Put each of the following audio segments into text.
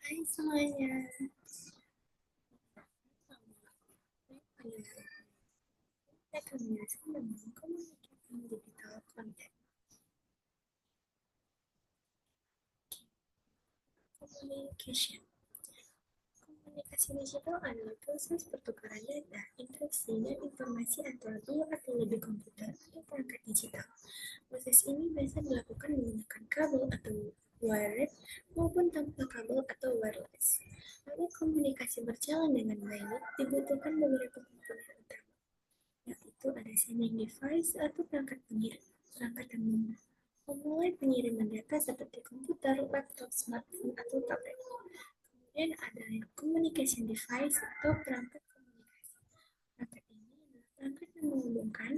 Hai semuanya. Kita akan menjelaskan tentang komunikasi digital content. Communication. Komunikasi digital adalah proses pertukaran data, interaksi, dan informasi antara dua atau lebih komputer atau perangkat digital. Proses ini biasa dilakukan menggunakan kabel atau wired maupun tanpa kabel atau wireless. Agar komunikasi berjalan dengan baik, dibutuhkan beberapa komponen utama, yaitu ada sending device atau perangkat pengirim. Perangkat yang memulai pengiriman data seperti komputer, laptop, smartphone, atau tablet. Kemudian ada communication device atau perangkat komunikasi. Perangkat ini adalah perangkat yang menghubungkan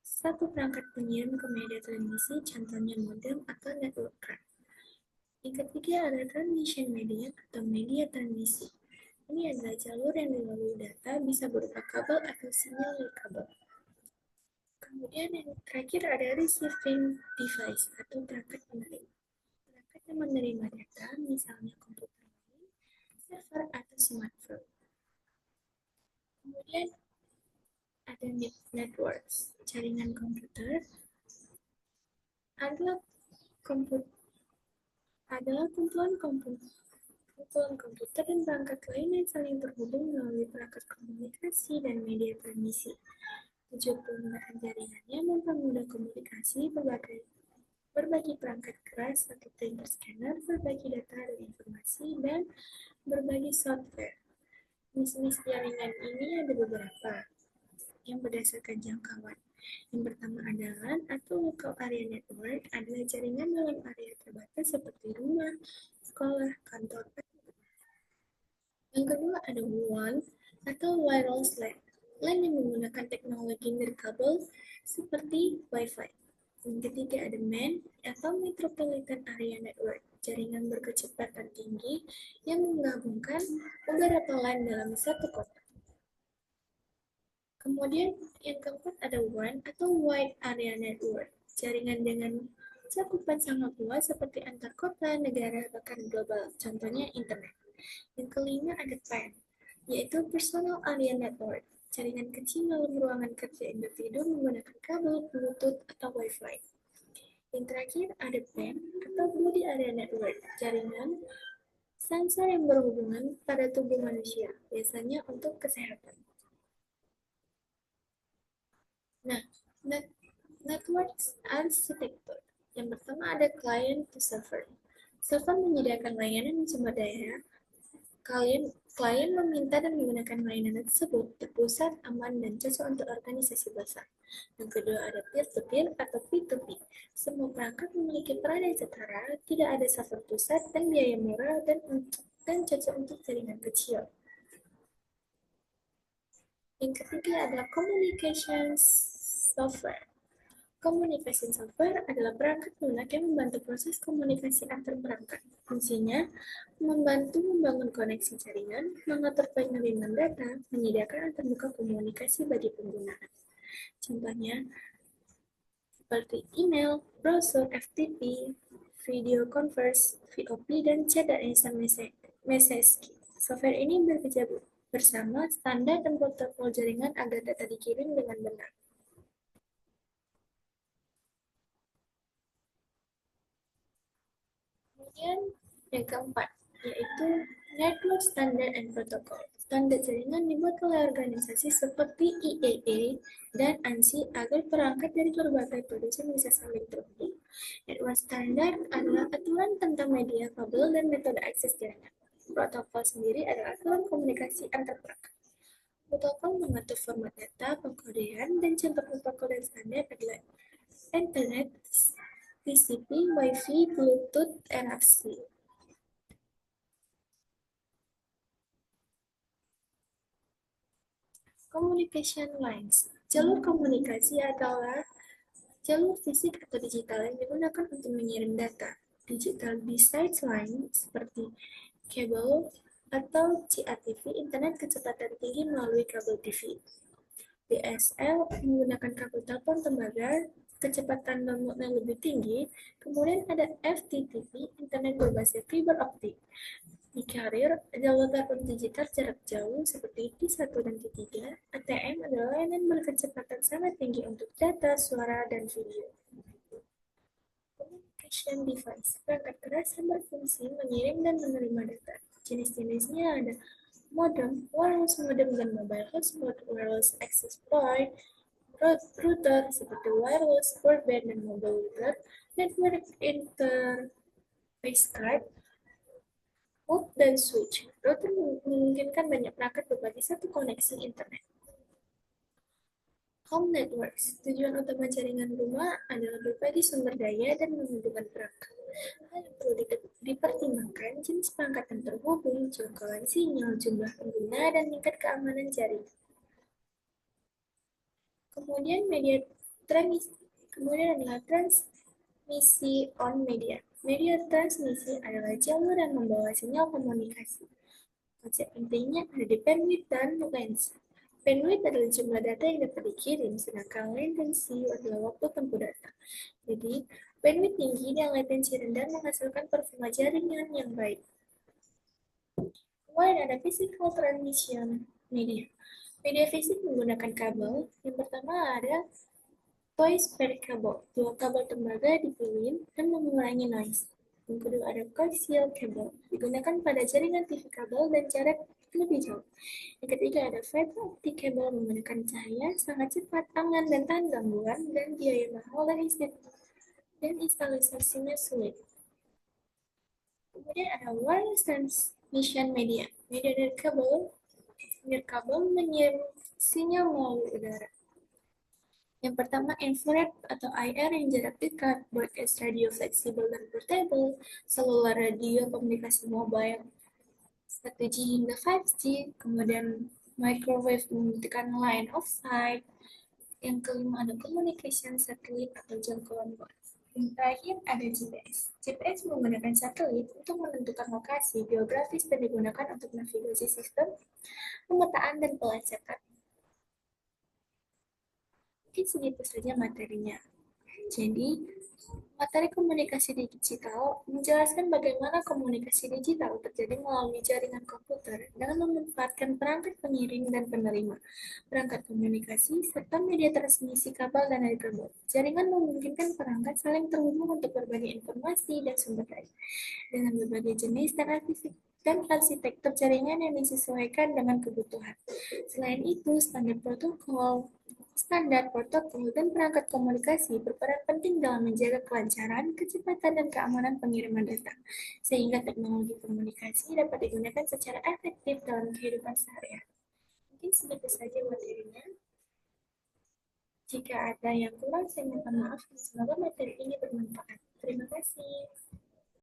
satu perangkat pengirim ke media transmisi, contohnya modem atau network card. Yang ketiga ada transmission medium atau media transmisi. Ini adalah jalur yang dilalui data, bisa berupa kabel atau sinyal dari kabel. Kemudian yang terakhir ada receiving device atau perangkat penerima. Perangkat yang menerima data, misalnya komputer lain, server atau smartphone. Kemudian ada networks, jaringan komputer adalah kumpulan komputer dan perangkat lain yang saling terhubung melalui perangkat komunikasi dan media transmisi. Tujuan penggunaan jaringannya mempermudah komunikasi berbagi perangkat keras atau printer scanner, berbagi data dan informasi, dan berbagi software. Jenis jaringan ini ada beberapa yang berdasarkan jangkauan. Yang pertama adalah atau local area network adalah jaringan dalam area terbatas seperti rumah, sekolah, kantor, yang kedua ada WAN atau wireless LAN. LAN yang menggunakan teknologi nirkabel seperti Wi-Fi. Yang ketiga ada MAN atau Metropolitan Area Network, jaringan berkecepatan tinggi yang menggabungkan beberapa LAN dalam satu kota. Kemudian yang keempat ada WAN atau Wide Area Network, jaringan dengan cakupan sangat luas seperti antar kota, negara, bahkan global, contohnya internet. Yang kelima ada PAN, yaitu Personal Area Network, jaringan kecil dalam ruangan kerja individu menggunakan kabel, Bluetooth, atau Wi-Fi. Yang terakhir ada PAN atau Body Area Network, jaringan sensor yang berhubungan pada tubuh manusia, biasanya untuk kesehatan. Nah, network architecture. Yang pertama ada client to server. Server menyediakan layanan sumber daya. Klien meminta dan menggunakan layanan tersebut terpusat, aman, dan cocok untuk organisasi besar. Yang kedua ada peer-to-peer atau P2P. Semua perangkat memiliki peran yang setara, tidak ada server pusat, dan biaya murah dan cocok untuk jaringan kecil. Yang ketiga adalah communication software. Communication software adalah perangkat lunak yang membantu proses komunikasi antar perangkat. Fungsinya membantu membangun koneksi jaringan, mengatur pengiriman data, menyediakan antarmuka komunikasi bagi pengguna. Contohnya seperti email, browser, FTP, video conference, VoP, dan chat dan SMS message. Software ini bekerja bersama standar dan protokol jaringan agar data dikirim dengan benar. Kemudian yang keempat, yaitu Network Standard and Protocol. Standar jaringan dibuat oleh organisasi seperti IEEE dan ANSI agar perangkat dari berbagai produsen bisa saling terhubung. Network Standard adalah aturan tentang media, kabel, dan metode akses jaringan. Protokol sendiri adalah aturan komunikasi antar perangkat. Protokol mengatur format data, pengkodean, dan contoh protokol dan standar adalah Internet, TCP, Wi-Fi, Bluetooth, NFC. Communication lines. Jalur komunikasi adalah jalur fisik atau digital yang digunakan untuk mengirim data. Digital besides line seperti kabel atau CATV, internet kecepatan tinggi melalui kabel TV. DSL menggunakan kabel telepon tembaga, kecepatan downloadnya lebih tinggi. Kemudian ada FTTP, internet berbasis fiber optik. Di karir, jalur telepon digital jarak jauh seperti T1 dan T3, ATM adalah layanan berkecepatan sangat tinggi untuk data, suara, dan video. Communication device, perangkat keras yang berfungsi mengirim dan menerima data. Jenis-jenisnya ada modem, wireless modem dan mobile hotspot, wireless access point, router seperti wireless broadband dan mobile router, network interface card, hub dan switch. Router memungkinkan banyak perangkat berbagi satu koneksi internet. Home networks. Tujuan utama jaringan rumah adalah berbagi sumber daya dan menghubungkan perangkat. Hal yang perlu dipertimbangkan jenis perangkat yang terhubung, jangkauan sinyal, jumlah pengguna, dan tingkat keamanan jaringan. Kemudian kemudian adalah transmisi on media. Media transmisi adalah jalur yang membawa sinyal komunikasi. Konsep pentingnya ada di bandwidth dan latency. Bandwidth adalah jumlah data yang dapat dikirim, sedangkan latency adalah waktu tempuh data. Jadi, bandwidth tinggi dan latency rendah menghasilkan performa jaringan yang baik. Kemudian ada physical transmission media. Media fisik menggunakan kabel. Yang pertama ada voice per kabel. Dua kabel tembaga dipilih dan mengurangi noise. Yang kedua ada coaxial cable. Digunakan pada jaringan TV kabel dan jarak lebih jauh. Yang ketiga ada fiber optic cable menggunakan cahaya sangat cepat, aman, dan tahan gangguan, dan biaya mahal dan instalasasinya sulit. Kemudian ada wireless transmission media. Media dari kabel menyiar sinyal melalui udara. Yang pertama, infrared atau IR yang jarak dekat, broadcast radio fleksibel dan portable, seluler radio komunikasi mobile, 1G hingga 5G, kemudian microwave membuktikan line of sight. Yang kelima ada communication satelit atau jangkauan luas. Yang terakhir ada GPS. GPS menggunakan satelit untuk menentukan lokasi geografis dan digunakan untuk navigasi sistem, pemetaan, dan pelacakan. Mungkin segitu saja materinya. Jadi, materi komunikasi digital menjelaskan bagaimana komunikasi digital terjadi melalui jaringan komputer dengan memanfaatkan perangkat pengirim dan penerima, perangkat komunikasi, serta media transmisi kabel dan dari kabel. Jaringan memungkinkan perangkat saling terhubung untuk berbagi informasi dan sumber daya dengan berbagai jenis dan arsitektur jaringan yang disesuaikan dengan kebutuhan. Selain itu, standar protokol dan perangkat komunikasi berperan penting dalam menjaga kelancaran, kecepatan, dan keamanan pengiriman data, sehingga teknologi komunikasi dapat digunakan secara efektif dalam kehidupan sehari-hari. Mungkin segitu saja materinya. Jika ada yang kurang, saya minta maaf. Semoga materi ini bermanfaat. Terima kasih.